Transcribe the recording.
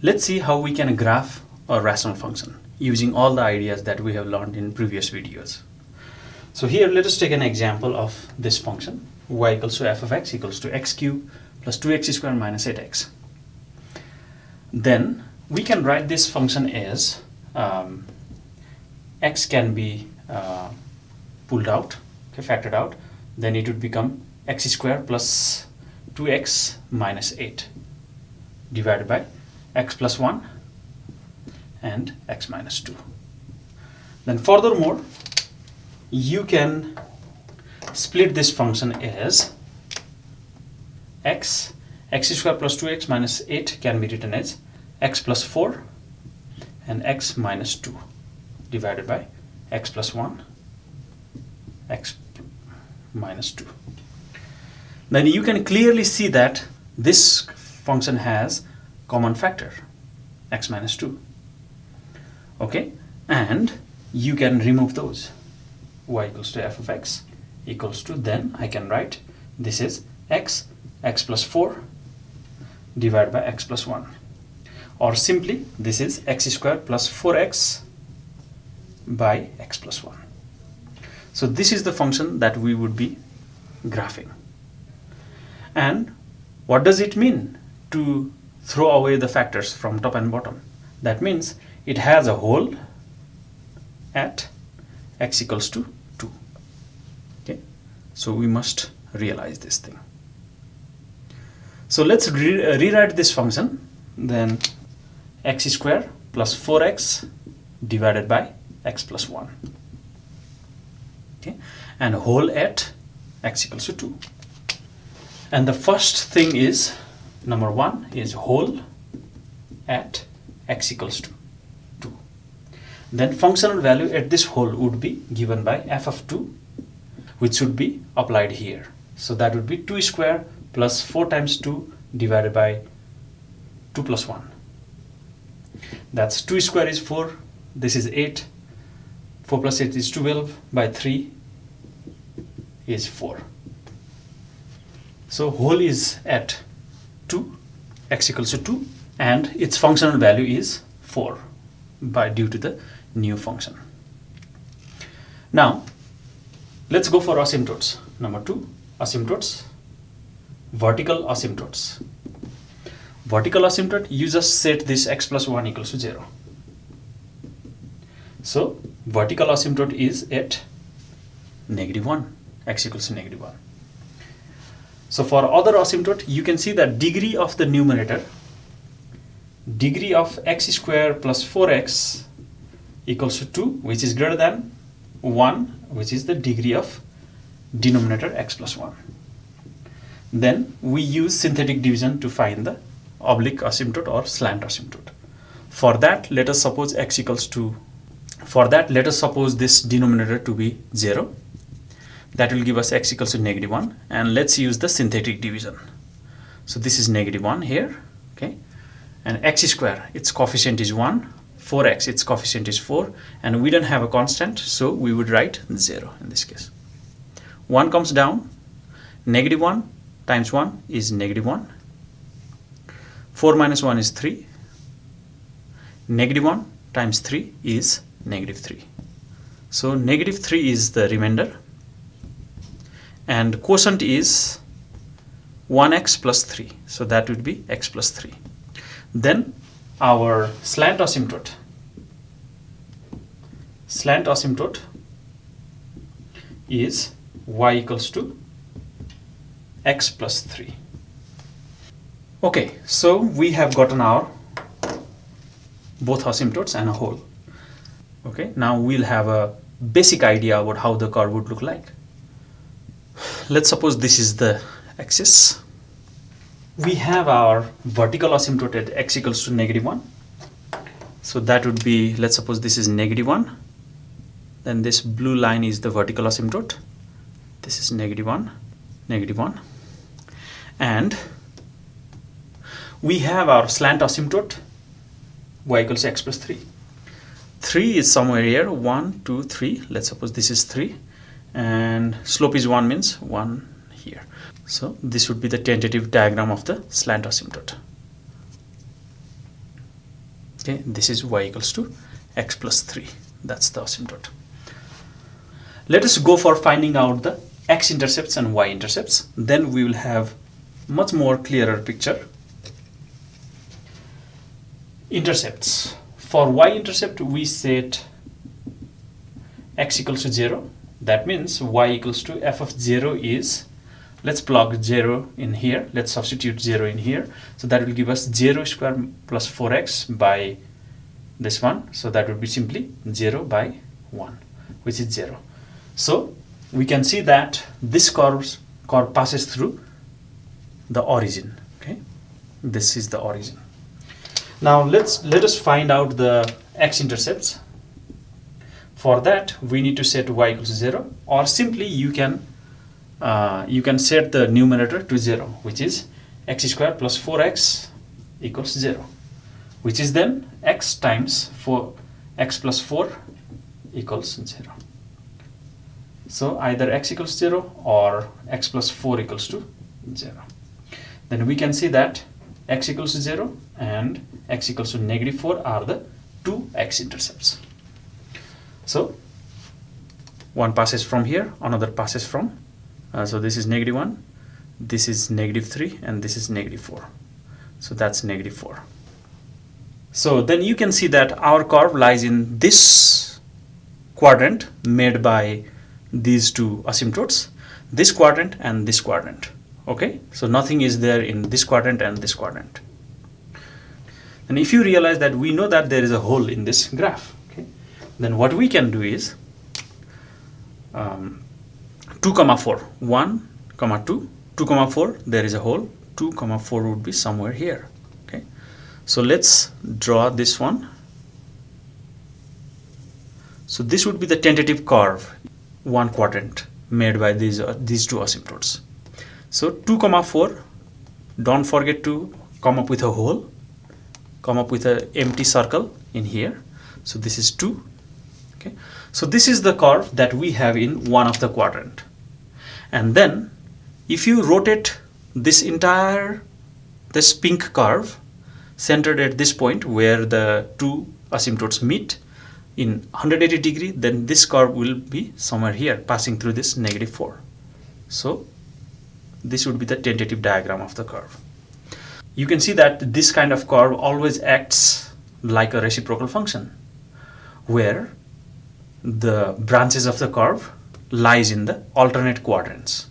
Let's see how we can graph a rational function using all the ideas that we have learned in previous videos. So here let us take an example of this function y equals to f of x equals to x cubed plus 2x squared minus 8x. Then we can write this function as x can be pulled out, okay, factored out, then it would become x squared plus 2x minus 8 divided by x plus 1 and x minus 2. Then furthermore, you can split this function as x squared plus 2x minus 8 can be written as x plus 4 and x minus 2 divided by x plus 1, x minus 2. Then you can clearly see that this function has common factor x minus 2. Okay, and you can remove those. Y equals to f of x equals to, then I can write this is x plus 4 divided by x plus 1, or simply this is x squared plus 4x by x plus 1. So this is the function that we would be graphing. And what does it mean to throw away the factors from top and bottom? That means it has a hole at x equals to 2. Okay, so we must realize this thing. So let's rewrite this function. Then x squared plus 4x divided by x plus 1. Okay, and hole at x equals to 2. And the first thing is, number 1 is hole at x equals to 2. Then functional value at this hole would be given by f of 2, which should be applied here. So that would be 2 squared plus 4 times 2 divided by 2 plus 1. That's 2 squared is 4, this is 8, 4 plus 8 is 12, by 3 is 4. So hole is at 2, x equals to 2, and its functional value is 4 due to the new function. Now let's go for asymptotes. Number 2, asymptotes, vertical asymptotes. Vertical asymptote, you just set this x plus 1 equals to 0. So vertical asymptote is at -1, x equals to -1. So for other asymptote, you can see that degree of the numerator, degree of x squared plus 4x equals to 2, which is greater than 1, which is the degree of denominator x plus 1. Then we use synthetic division to find the oblique asymptote or slant asymptote. For that, let us suppose x equals to, for that let us suppose this denominator to be 0. That will give us x equals to -1, and let's use the synthetic division. So this is -1 here, okay, and x squared, its coefficient is 1, 4x, its coefficient is 4, and we don't have a constant, so we would write 0 in this case. 1 comes down, -1 times 1 is -1, 4 minus 1 is 3, -1 times 3 is -3. So -3 is the remainder, and quotient is 1x plus 3, so that would be x plus 3. Then our slant asymptote is y equals to x plus 3. Okay, so we have gotten our both asymptotes and a hole. Okay, now we'll have a basic idea about how the curve would look like. Let's suppose this is the axis. We have our vertical asymptote at x equals to -1. So that would be, let's suppose this is -1. Then this blue line is the vertical asymptote. This is -1, -1. And we have our slant asymptote, y equals to x plus 3. 3 is somewhere here, 1, 2, 3. Let's suppose this is 3. And slope is 1, means 1 here. So this would be the tentative diagram of the slant asymptote. Okay, this is y equals to x plus 3. That's the asymptote. Let us go for finding out the x-intercepts and y-intercepts. Then we will have much more clearer picture. Intercepts. For y-intercept, we set x equals to 0. That means y equals to f of 0 is, let's plug 0 in here. Let's substitute 0 in here. So that will give us 0 square plus 4x by this one. So that would be simply 0 by 1, which is 0. So we can see that this curve passes through the origin. Okay, this is the origin. Now let us find out the x-intercepts. For that, we need to set y equals to 0, or simply you can set the numerator to 0, which is x squared plus 4x equals 0, which is then x times x plus 4 equals 0. So either x equals 0 or x plus 4 equals to 0. Then we can see that x equals to 0 and x equals to -4 are the two x-intercepts. So one passes from here, another passes from, so this is -1, this is -3, and this is -4. So that's -4. So then you can see that our curve lies in this quadrant made by these two asymptotes, this quadrant and this quadrant. Okay, so nothing is there in this quadrant and this quadrant. And if you realize that we know that there is a hole in this graph, okay, then what we can do is 2, 4, 1, 2, 2, 4, there is a hole, 2, 4 would be somewhere here. Okay, so let's draw this one. So this would be the tentative curve, one quadrant made by these two asymptotes. So 2, 4, don't forget to come up with a hole, come up with an empty circle in here. So this is 2. Okay, so this is the curve that we have in one of the quadrant. And then if you rotate this pink curve centered at this point where the two asymptotes meet in 180 degree, then this curve will be somewhere here passing through this -4. So this would be the tentative diagram of the curve. You can see that this kind of curve always acts like a reciprocal function, where the branches of the curve lies in the alternate quadrants.